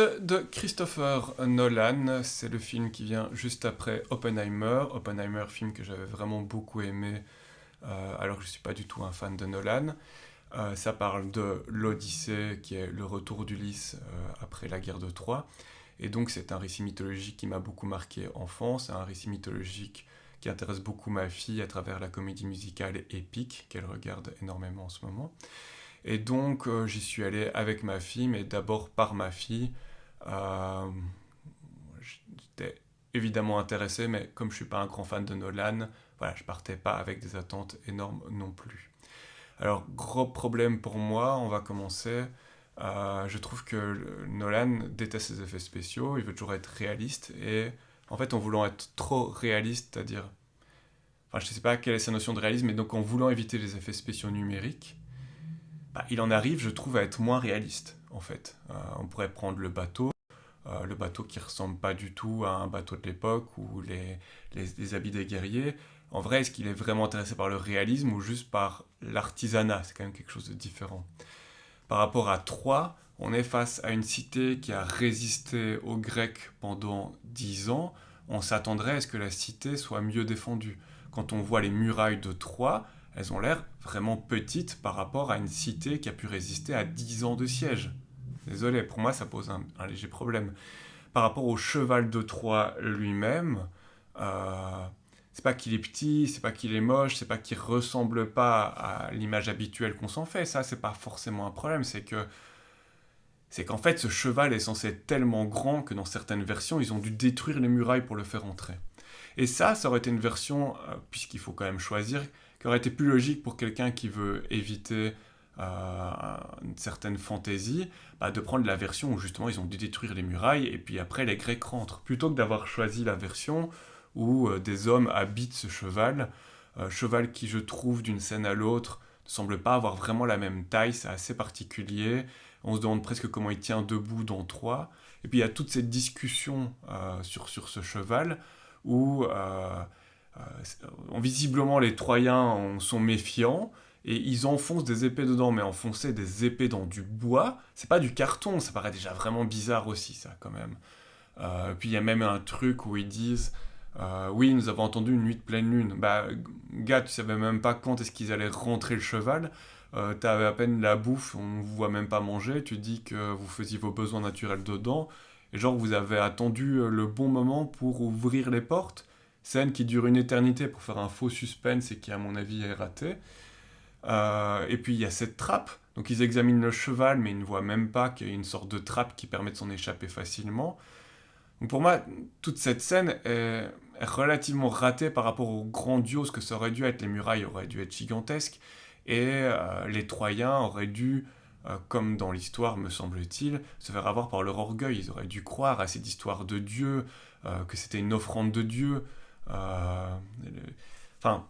De Christopher Nolan, c'est le film qui vient juste après Oppenheimer. Oppenheimer, film que j'avais vraiment beaucoup aimé, alors que je ne suis pas du tout un fan de Nolan. Ça parle de l'Odyssée, qui est le retour d'Ulysse après la guerre de Troie. Et donc c'est un récit mythologique qui m'a beaucoup marqué enfant. C'est un récit mythologique qui intéresse beaucoup ma fille à travers la comédie musicale épique qu'elle regarde énormément en ce moment. Et donc j'y suis allé avec ma fille, mais d'abord par ma fille. Euh, J'étais évidemment intéressé, mais comme je suis pas un grand fan de Nolan, voilà, je partais pas avec des attentes énormes non plus. Alors, gros problème pour moi, on va commencer. Je trouve que Nolan déteste ses effets spéciaux, il veut toujours être réaliste, et en fait, en voulant être trop réaliste, c'est-à-dire, enfin, je sais pas quelle est sa notion de réalisme, mais donc en voulant éviter les effets spéciaux numériques, bah, il en arrive, je trouve, à être moins réaliste, en fait. On pourrait prendre le bateau qui ressemble pas du tout à un bateau de l'époque ou les habits des guerriers. En vrai, est-ce qu'il est vraiment intéressé par le réalisme ou juste par l'artisanat? C'est quand même quelque chose de différent. Par rapport à Troie, on est face à une cité qui a résisté aux Grecs pendant 10 ans. On s'attendrait à ce que la cité soit mieux défendue. Quand on voit les murailles de Troie, elles ont l'air vraiment petites par rapport à une cité qui a pu résister à 10 ans de siège. Désolé, pour moi ça pose un léger problème. Par rapport au cheval de Troie lui-même, euh, c'est pas qu'il est petit, c'est pas qu'il est moche, c'est pas qu'il ressemble pas à l'image habituelle qu'on s'en fait. Ça, c'est pas forcément un problème. C'est qu'en fait, ce cheval est censé être tellement grand que dans certaines versions, ils ont dû détruire les murailles pour le faire entrer. Et ça aurait été une version, puisqu'il faut quand même choisir, qui aurait été plus logique pour quelqu'un qui veut éviter une certaine fantaisie, bah, de prendre la version où justement ils ont dû détruire les murailles et puis après les Grecs rentrent, plutôt que d'avoir choisi la version où des hommes habitent ce cheval, cheval qui je trouve d'une scène à l'autre ne semble pas avoir vraiment la même taille, c'est assez particulier, on se demande presque comment il tient debout dans Troie, et puis il y a toute cette discussion sur ce cheval, où visiblement les Troyens sont méfiants et ils enfoncent des épées dedans, mais enfoncer des épées dans du bois, c'est pas du carton, ça paraît déjà vraiment bizarre aussi, ça quand même. Puis il y a même un truc où ils disent oui, nous avons entendu une nuit de pleine lune. Bah, gars, tu savais même pas quand est-ce qu'ils allaient rentrer le cheval. T'avais à peine la bouffe, on ne vous voit même pas manger. Tu dis que vous faisiez vos besoins naturels dedans. Et genre, vous avez attendu le bon moment pour ouvrir les portes. Scène qui dure une éternité pour faire un faux suspense et qui, à mon avis, est raté. Et puis, il y a cette trappe. Donc, ils examinent le cheval, mais ils ne voient même pas qu'il y a une sorte de trappe qui permet de s'en échapper facilement. Donc pour moi, toute cette scène est relativement ratée par rapport au grandiose que ça aurait dû être. Les murailles auraient dû être gigantesques et les Troyens auraient dû, comme dans l'histoire me semble-t-il, se faire avoir par leur orgueil. Ils auraient dû croire à cette histoire de Dieu, que c'était une offrande de Dieu. Euh, enfin,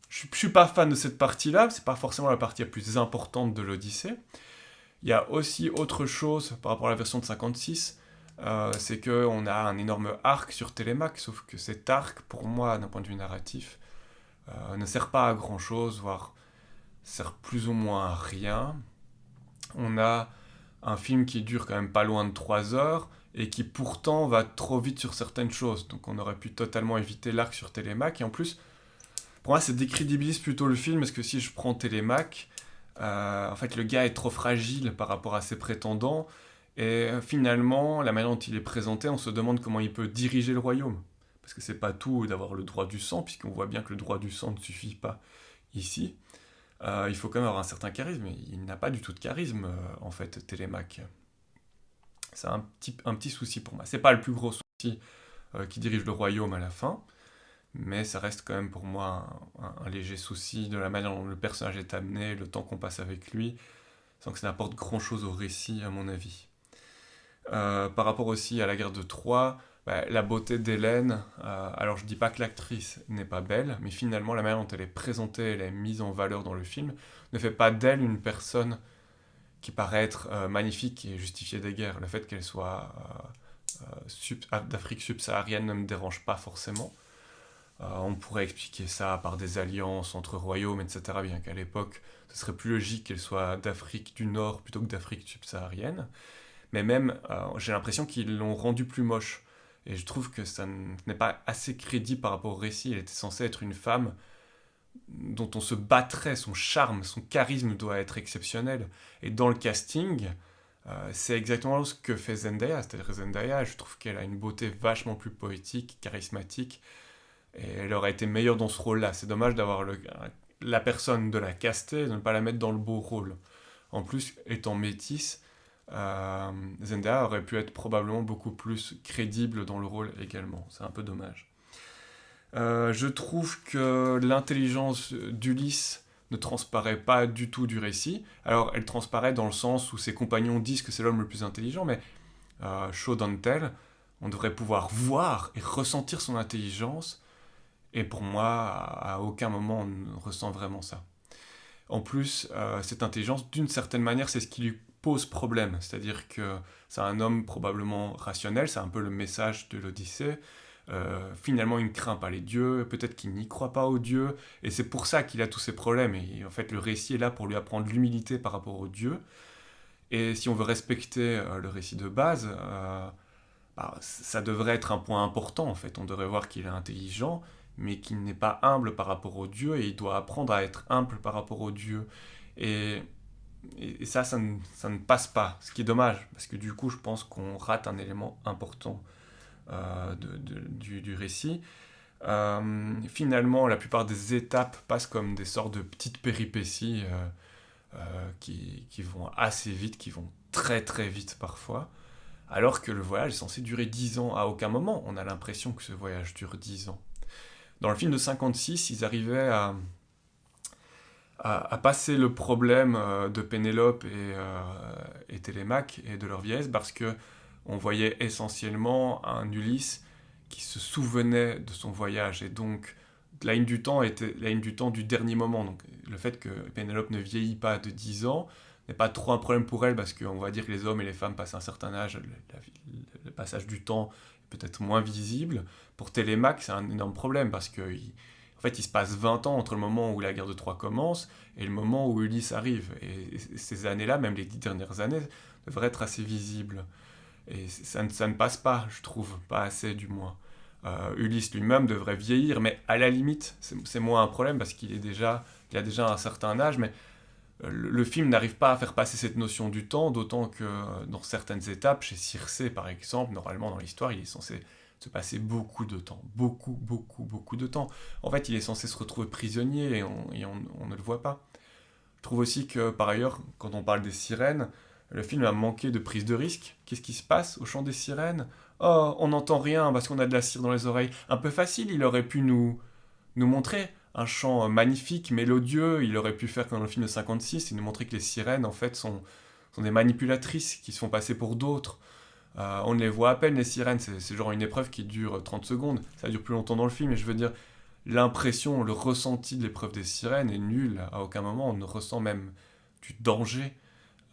je suis pas fan de cette partie-là, c'est pas forcément la partie la plus importante de l'Odyssée. Il y a aussi autre chose par rapport à la version de 56, c'est qu'on a un énorme arc sur Télémaque, sauf que cet arc, pour moi, d'un point de vue narratif, ne sert pas à grand chose, voire sert plus ou moins à rien. On a un film qui dure quand même pas loin de 3 heures et qui pourtant va trop vite sur certaines choses. Donc on aurait pu totalement éviter l'arc sur Télémaque. Et en plus, pour moi, ça décrédibilise plutôt le film parce que si je prends Télémaque, en fait, le gars est trop fragile par rapport à ses prétendants. Et finalement, la manière dont il est présenté, on se demande comment il peut diriger le royaume. Parce que c'est pas tout d'avoir le droit du sang, puisqu'on voit bien que le droit du sang ne suffit pas ici. Il faut quand même avoir un certain charisme, et il n'a pas du tout de charisme, en fait, Télémaque. C'est un petit souci pour moi. C'est pas le plus gros souci qui dirige le royaume à la fin, mais ça reste quand même pour moi un léger souci de la manière dont le personnage est amené, le temps qu'on passe avec lui, sans que ça n'apporte grand chose au récit, à mon avis. Par rapport aussi à la guerre de Troie, bah, la beauté d'Hélène, alors je dis pas que l'actrice n'est pas belle, mais finalement la manière dont elle est présentée, elle est mise en valeur dans le film, ne fait pas d'elle une personne qui paraît être magnifique et justifiée des guerres. Le fait qu'elle soit d'Afrique subsaharienne ne me dérange pas forcément. On pourrait expliquer ça par des alliances entre royaumes, etc. Bien qu'à l'époque, ce serait plus logique qu'elle soit d'Afrique du Nord plutôt que d'Afrique subsaharienne. mais même, j'ai l'impression qu'ils l'ont rendu plus moche. Et je trouve que ça n'est pas assez crédible par rapport au récit. Elle était censée être une femme dont on se battrait, son charme, son charisme doit être exceptionnel. Et dans le casting, c'est exactement ce que fait Zendaya. C'est-à-dire Zendaya, je trouve qu'elle a une beauté vachement plus poétique, charismatique, et elle aurait été meilleure dans ce rôle-là. C'est dommage d'avoir la personne de la caster, de ne pas la mettre dans le beau rôle. En plus, étant métisse, Zendaya aurait pu être probablement beaucoup plus crédible dans le rôle également. C'est un peu dommage. Je trouve que l'intelligence d'Ulysse ne transparaît pas du tout du récit. Alors, elle transparaît dans le sens où ses compagnons disent que c'est l'homme le plus intelligent, mais show don't tell, on devrait pouvoir voir et ressentir son intelligence, et pour moi, à aucun moment on ne ressent vraiment ça. En plus, cette intelligence, d'une certaine manière, c'est ce qui lui pose problème, c'est-à-dire que c'est un homme probablement rationnel, c'est un peu le message de l'Odyssée. Finalement, il ne craint pas les dieux, peut-être qu'il n'y croit pas aux dieux, et c'est pour ça qu'il a tous ces problèmes. Et en fait, le récit est là pour lui apprendre l'humilité par rapport aux dieux. Et si on veut respecter le récit de base, ça devrait être un point important en fait. On devrait voir qu'il est intelligent, mais qu'il n'est pas humble par rapport aux dieux, et il doit apprendre à être humble par rapport aux dieux. Et, et ça ne passe pas, ce qui est dommage, parce que du coup, je pense qu'on rate un élément important du récit. Finalement, la plupart des étapes passent comme des sortes de petites péripéties qui vont assez vite, qui vont très très vite parfois, alors que le voyage est censé durer 10 ans. À aucun moment on a l'impression que ce voyage dure 10 ans. Dans le film de 56, ils arrivaient à passer le problème de Pénélope et Télémaque et de leur vieillesse, parce que on voyait essentiellement un Ulysse qui se souvenait de son voyage, et donc la ligne du temps était la ligne du temps du dernier moment. Donc le fait que Pénélope ne vieillit pas de 10 ans n'est pas trop un problème pour elle, parce qu'on va dire que les hommes et les femmes passent un certain âge, le passage du temps est peut-être moins visible. Pour Télémaque, c'est un énorme problème, parce que en fait, il se passe 20 ans entre le moment où la guerre de Troie commence et le moment où Ulysse arrive. Et ces années-là, même les 10 dernières années, devraient être assez visibles. Et ça ne passe pas, je trouve, pas assez du moins. Ulysse lui-même devrait vieillir, mais à la limite, c'est moins un problème, parce il a déjà un certain âge, mais le film n'arrive pas à faire passer cette notion du temps, d'autant que dans certaines étapes, chez Circé par exemple, normalement dans l'histoire, il est censé se passer beaucoup de temps, beaucoup, beaucoup, beaucoup de temps. En fait, il est censé se retrouver prisonnier, et on ne le voit pas. Je trouve aussi que, par ailleurs, quand on parle des sirènes, le film a manqué de prise de risque. Qu'est-ce qui se passe au chant des sirènes? Oh, on n'entend rien parce qu'on a de la cire dans les oreilles. Un peu facile, il aurait pu nous montrer un chant magnifique, mélodieux. Il aurait pu faire comme dans le film de 56, et nous montrer que les sirènes, en fait, sont des manipulatrices qui se font passer pour d'autres. On les voit à peine, les sirènes. C'est genre une épreuve qui dure 30 secondes. Ça dure plus longtemps dans le film, et je veux dire, l'impression, le ressenti de l'épreuve des sirènes est nul. À aucun moment on ne ressent même du danger.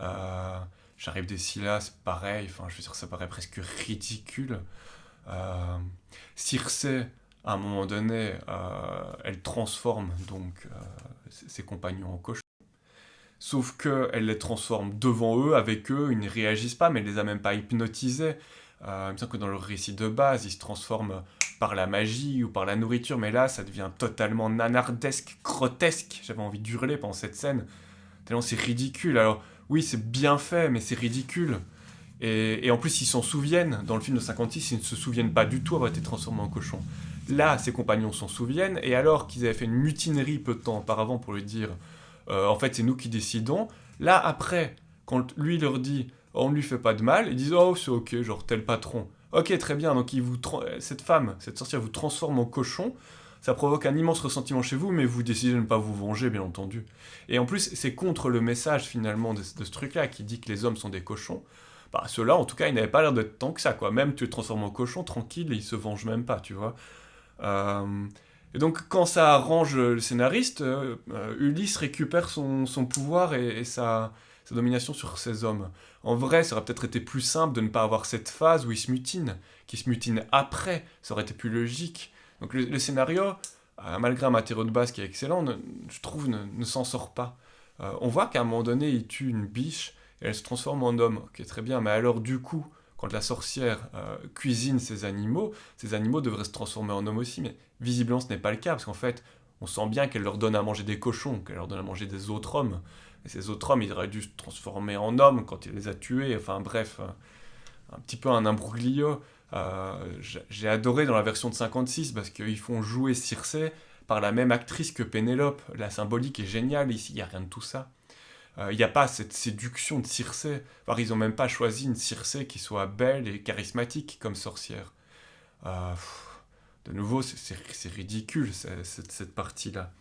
Euh, J'arrive des Scylla, c'est pareil, enfin, je veux dire, ça paraît presque ridicule. Euh, Circé, à un moment donné, elle transforme donc ses compagnons en cochons. Sauf qu'elle les transforme devant eux, avec eux, ils ne réagissent pas, mais elle les a même pas hypnotisés. Il me semble que dans le récit de base, ils se transforment par la magie ou par la nourriture, mais là, ça devient totalement nanardesque, grotesque. J'avais envie d'hurler pendant cette scène, tellement c'est ridicule. Alors, oui, c'est bien fait, mais c'est ridicule. Et en plus, ils s'en souviennent. Dans le film de 56, ils ne se souviennent pas du tout avoir été transformés en cochon. Là, ses compagnons s'en souviennent, et alors qu'ils avaient fait une mutinerie peu de temps auparavant pour lui dire en fait, c'est nous qui décidons. Là, après, quand lui leur dit on ne lui fait pas de mal, ils disent oh, c'est ok, genre tel patron. Ok, très bien, donc cette femme, cette sorcière vous transforme en cochon. Ça provoque un immense ressentiment chez vous, mais vous décidez de ne pas vous venger, bien entendu. Et en plus, c'est contre le message finalement de ce truc-là qui dit que les hommes sont des cochons. Bah, ceux-là, en tout cas, ils n'avaient pas l'air d'être tant que ça, quoi. Même tu les transformes en cochon, tranquille, et ils se vengent même pas, tu vois. Euh, et donc, quand ça arrange le scénariste, Ulysse récupère son pouvoir et sa domination sur ses hommes. En vrai, ça aurait peut-être été plus simple de ne pas avoir cette phase où il se mutine, qui se mutine après, ça aurait été plus logique. Donc le scénario, malgré un matériau de base qui est excellent, je trouve ne s'en sort pas. On voit qu'à un moment donné, il tue une biche, et elle se transforme en homme. Ok, très bien, mais alors du coup, quand la sorcière cuisine ces animaux devraient se transformer en hommes aussi, mais visiblement ce n'est pas le cas, parce qu'en fait, on sent bien qu'elle leur donne à manger des cochons, qu'elle leur donne à manger des autres hommes, et ces autres hommes, ils auraient dû se transformer en hommes quand il les a tués, enfin bref, un petit peu un imbroglio. J'ai adoré dans la version de 56 parce qu'ils font jouer Circé par la même actrice que Pénélope. La symbolique est géniale, ici il n'y a rien de tout ça. Il n'y a pas cette séduction de Circé. Enfin, ils n'ont même pas choisi une Circé qui soit belle et charismatique comme sorcière. De nouveau, c'est ridicule cette partie-là.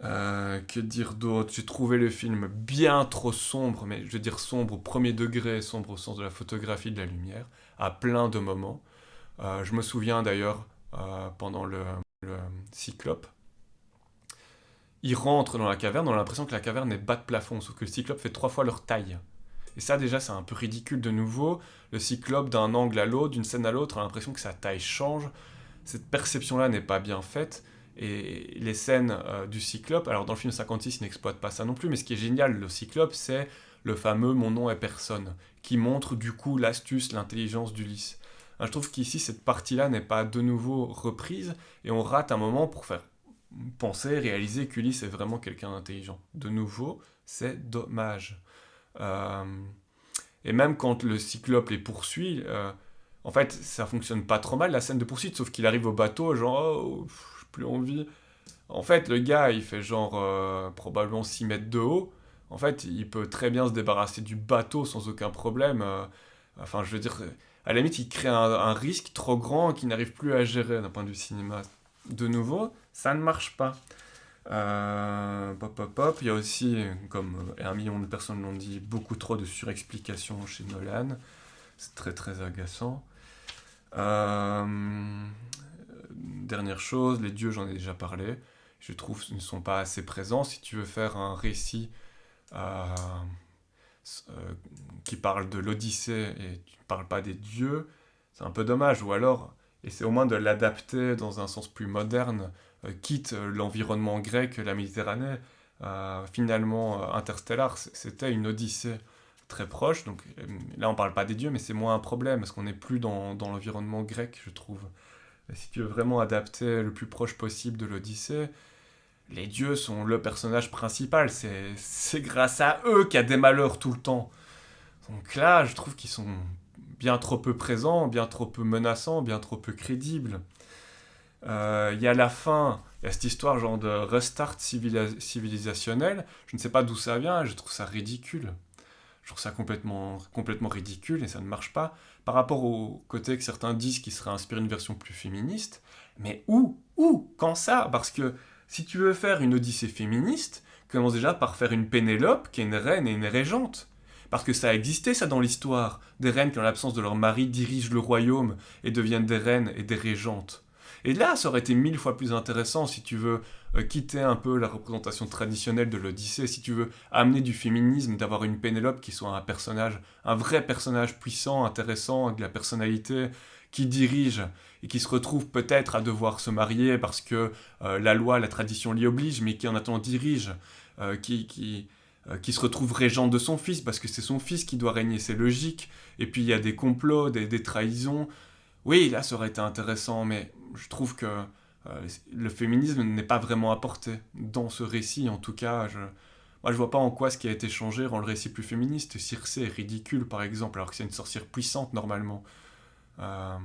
Que dire d'autre? J'ai trouvé le film bien trop sombre, mais je veux dire sombre au premier degré, sombre au sens de la photographie, de la lumière, à plein de moments. Je me souviens d'ailleurs, pendant le Cyclope, ils rentrent dans la caverne, on a l'impression que la caverne est bas de plafond, sauf que le Cyclope fait 3 fois leur taille. Et ça déjà c'est un peu ridicule de nouveau, le Cyclope d'un angle à l'autre, d'une scène à l'autre, a l'impression que sa taille change, cette perception-là n'est pas bien faite, et les scènes du Cyclope, alors dans le film 56 il n'exploite pas ça non plus, mais ce qui est génial, le Cyclope, c'est le fameux «Mon nom est personne», qui montre du coup l'astuce, l'intelligence d'Ulysse. Je trouve qu'ici cette partie-là n'est pas de nouveau reprise, et on rate un moment pour faire penser, réaliser qu'Ulysse est vraiment quelqu'un d'intelligent. De nouveau, c'est dommage. Euh, et même quand le Cyclope les poursuit, en fait, ça fonctionne pas trop mal la scène de poursuite, sauf qu'il arrive au bateau, genre, oh, j'ai plus envie. En fait, le gars, il fait genre probablement 6 mètres de haut. En fait, il peut très bien se débarrasser du bateau sans aucun problème. Enfin, je veux dire, à la limite, il crée un risque trop grand qu'il n'arrive plus à gérer d'un point de vue cinéma. De nouveau, ça ne marche pas. Pop, pop, pop. Il y a aussi, comme 1 million de personnes l'ont dit, beaucoup trop de surexplications chez Nolan. C'est très très agaçant. Dernière chose, les dieux, j'en ai déjà parlé. Je trouve qu'ils ne sont pas assez présents. Si tu veux faire un récit euh, qui parle de l'Odyssée et tu ne parles pas des dieux, c'est un peu dommage. Ou alors, essaie au moins de l'adapter dans un sens plus moderne, quitte l'environnement grec, la Méditerranée. Finalement, Interstellar, c'était une Odyssée très proche. Donc là, on parle pas des dieux, mais c'est moins un problème, parce qu'on n'est plus dans l'environnement grec, je trouve. Et si tu veux vraiment adapter le plus proche possible de l'Odyssée, les dieux sont le personnage principal. C'est grâce à eux qu'il y a des malheurs tout le temps. Donc là, je trouve qu'ils sont bien trop peu présents, bien trop peu menaçants, bien trop peu crédibles. Il y a la fin, il y a cette histoire genre de restart civilisationnel. Je ne sais pas d'où ça vient, je trouve ça ridicule. Je trouve ça complètement ridicule et ça ne marche pas. Par rapport au côté que certains disent qu'il serait inspiré d'une version plus féministe, mais où, quand ça? Parce que si tu veux faire une Odyssée féministe, commence déjà par faire une Pénélope qui est une reine et une régente. Parce que ça a existé ça dans l'histoire. Des reines qui en l'absence de leur mari dirigent le royaume et deviennent des reines et des régentes. Et là, ça aurait été 1000 fois plus intéressant si tu veux quitter un peu la représentation traditionnelle de l'Odyssée, si tu veux amener du féminisme, d'avoir une Pénélope qui soit un personnage, un vrai personnage puissant, intéressant, avec de la personnalité, qui dirige et qui se retrouve peut-être à devoir se marier parce que la loi, la tradition l'y oblige, mais qui en attendant dirige, qui se retrouve régent de son fils parce que c'est son fils qui doit régner, c'est logique. Et puis il y a des complots, des trahisons. Oui, là ça aurait été intéressant, mais je trouve que le féminisme n'est pas vraiment apporté dans ce récit. En tout cas, moi je vois pas en quoi ce qui a été changé rend le récit plus féministe. Circé est ridicule par exemple, alors que c'est une sorcière puissante normalement. Euh,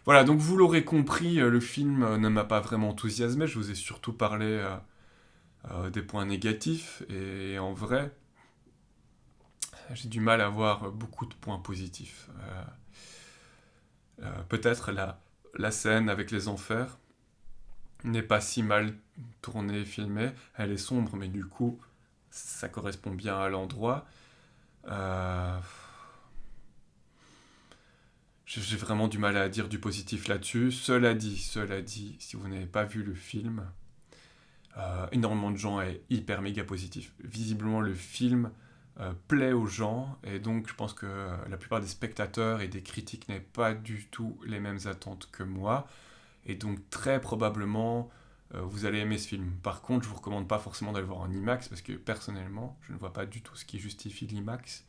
Voilà, donc vous l'aurez compris, le film ne m'a pas vraiment enthousiasmé. Je vous ai surtout parlé des points négatifs, et en vrai, j'ai du mal à voir beaucoup de points positifs. Peut-être la scène avec les enfers n'est pas si mal tournée et filmée. Elle est sombre, mais du coup, ça correspond bien à l'endroit. Euh, j'ai vraiment du mal à dire du positif là-dessus. Cela dit, si vous n'avez pas vu le film, énormément de gens est hyper méga positif. Visiblement, le film plaît aux gens, et donc je pense que la plupart des spectateurs et des critiques n'avaient pas du tout les mêmes attentes que moi, et donc très probablement vous allez aimer ce film. Par contre, je vous recommande pas forcément d'aller le voir en IMAX, parce que personnellement, je ne vois pas du tout ce qui justifie l'IMAX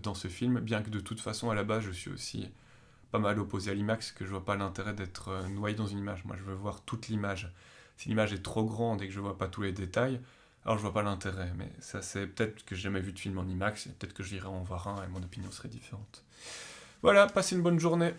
dans ce film, bien que de toute façon, à la base, je suis aussi pas mal opposé à l'IMAX, que je vois pas l'intérêt d'être noyé dans une image. Moi, je veux voir toute l'image. Si l'image est trop grande et que je vois pas tous les détails, alors je vois pas l'intérêt. Mais ça, c'est peut-être que j'ai jamais vu de film en IMAX, et peut-être que j'irai en voir un et mon opinion serait différente. Voilà, passez une bonne journée.